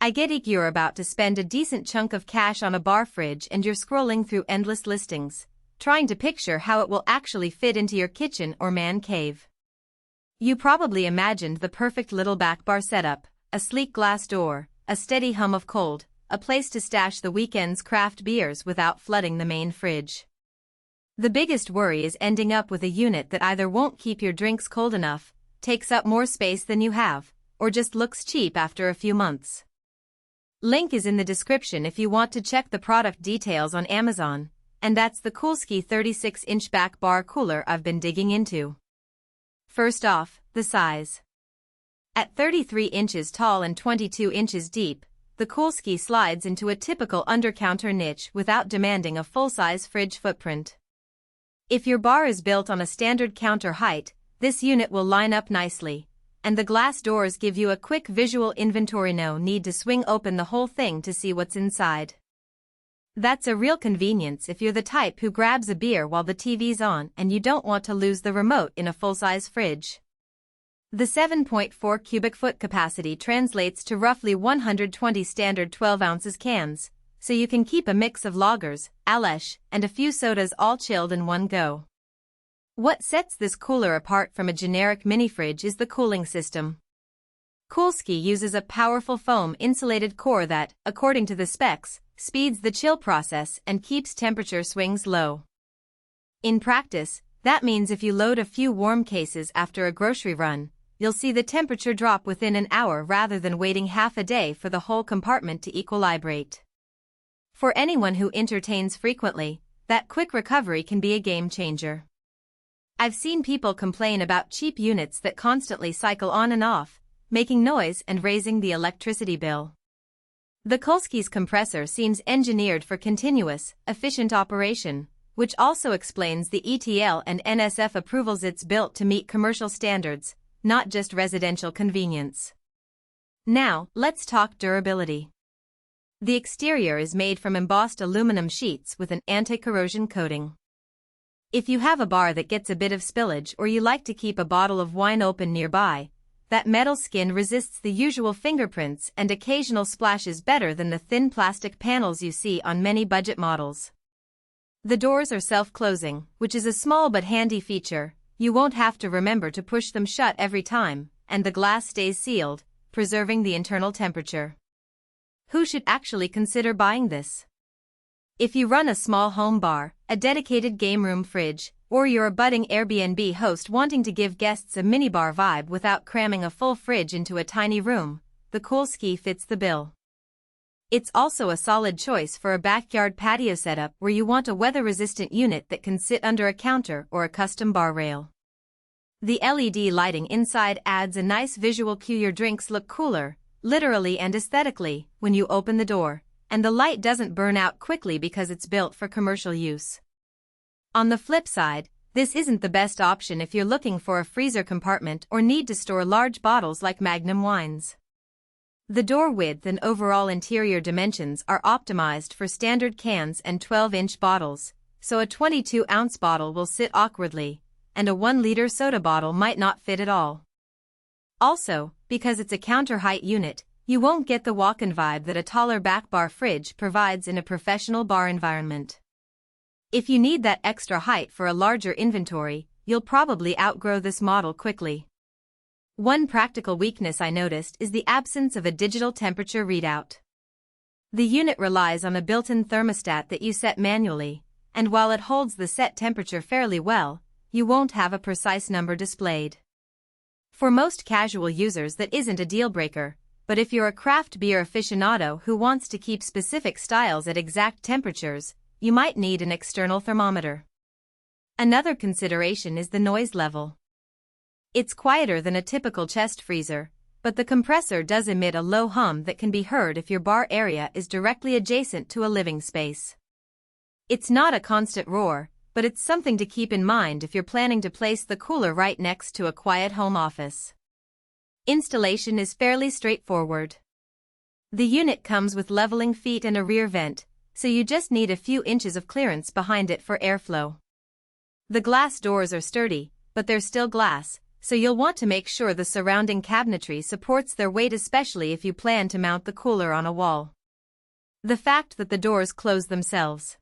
I get it, you're about to spend a decent chunk of cash on a bar fridge and you're scrolling through endless listings, trying to picture how it will actually fit into your kitchen or man cave. You probably imagined the perfect little back bar setup, a sleek glass door, a steady hum of cold, a place to stash the weekend's craft beers without flooding the main fridge. The biggest worry is ending up with a unit that either won't keep your drinks cold enough, takes up more space than you have, or just looks cheap after a few months. Link is in the description if you want to check the product details on Amazon, and that's the Coolski 36-inch back bar cooler I've been digging into. First off, the size. At 33 inches tall and 22 inches deep, the Coolski slides into a typical under-counter niche without demanding a full-size fridge footprint. If your bar is built on a standard counter height, this unit will line up nicely, and the glass doors give you a quick visual inventory, no need to swing open the whole thing to see what's inside. That's a real convenience if you're the type who grabs a beer while the TV's on and you don't want to lose the remote in a full-size fridge. The 7.4 cubic foot capacity translates to roughly 120 standard 12 ounces cans, so you can keep a mix of lagers, alesh, and a few sodas all chilled in one go. What sets this cooler apart from a generic mini-fridge is the cooling system. Coolski uses a powerful foam-insulated core that, according to the specs, speeds the chill process and keeps temperature swings low. In practice, that means if you load a few warm cases after a grocery run, you'll see the temperature drop within an hour rather than waiting half a day for the whole compartment to equilibrate. For anyone who entertains frequently, that quick recovery can be a game changer. I've seen people complain about cheap units that constantly cycle on and off, making noise and raising the electricity bill. The Coolski's compressor seems engineered for continuous, efficient operation, which also explains the ETL and NSF approvals. It's built to meet commercial standards, not just residential convenience. Now, let's talk durability. The exterior is made from embossed aluminum sheets with an anti-corrosion coating. If you have a bar that gets a bit of spillage or you like to keep a bottle of wine open nearby, that metal skin resists the usual fingerprints and occasional splashes better than the thin plastic panels you see on many budget models. The doors are self-closing, which is a small but handy feature. You won't have to remember to push them shut every time, and the glass stays sealed, preserving the internal temperature. Who should actually consider buying this? If you run a small home bar, a dedicated game room fridge, or you're a budding Airbnb host wanting to give guests a minibar vibe without cramming a full fridge into a tiny room, the Coolski fits the bill. It's also a solid choice for a backyard patio setup where you want a weather-resistant unit that can sit under a counter or a custom bar rail. The LED lighting inside adds a nice visual cue. Your drinks look cooler, literally and aesthetically, when you open the door, and the light doesn't burn out quickly because it's built for commercial use. On the flip side, this isn't the best option if you're looking for a freezer compartment or need to store large bottles like Magnum wines. The door width and overall interior dimensions are optimized for standard cans and 12-inch bottles, so a 22-ounce bottle will sit awkwardly, and a 1-liter soda bottle might not fit at all. Also, because it's a counter-height unit, you won't get the walk-in vibe that a taller back bar fridge provides in a professional bar environment. If you need that extra height for a larger inventory, you'll probably outgrow this model quickly. One practical weakness I noticed is the absence of a digital temperature readout. The unit relies on a built-in thermostat that you set manually, and while it holds the set temperature fairly well, you won't have a precise number displayed. For most casual users that isn't a deal-breaker, but if you're a craft beer aficionado who wants to keep specific styles at exact temperatures, you might need an external thermometer. Another consideration is the noise level. It's quieter than a typical chest freezer, but the compressor does emit a low hum that can be heard if your bar area is directly adjacent to a living space. It's not a constant roar, but it's something to keep in mind if you're planning to place the cooler right next to a quiet home office. Installation is fairly straightforward. The unit comes with leveling feet and a rear vent, so you just need a few inches of clearance behind it for airflow. The glass doors are sturdy, but they're still glass, so you'll want to make sure the surrounding cabinetry supports their weight, especially if you plan to mount the cooler on a wall. The fact that the doors close themselves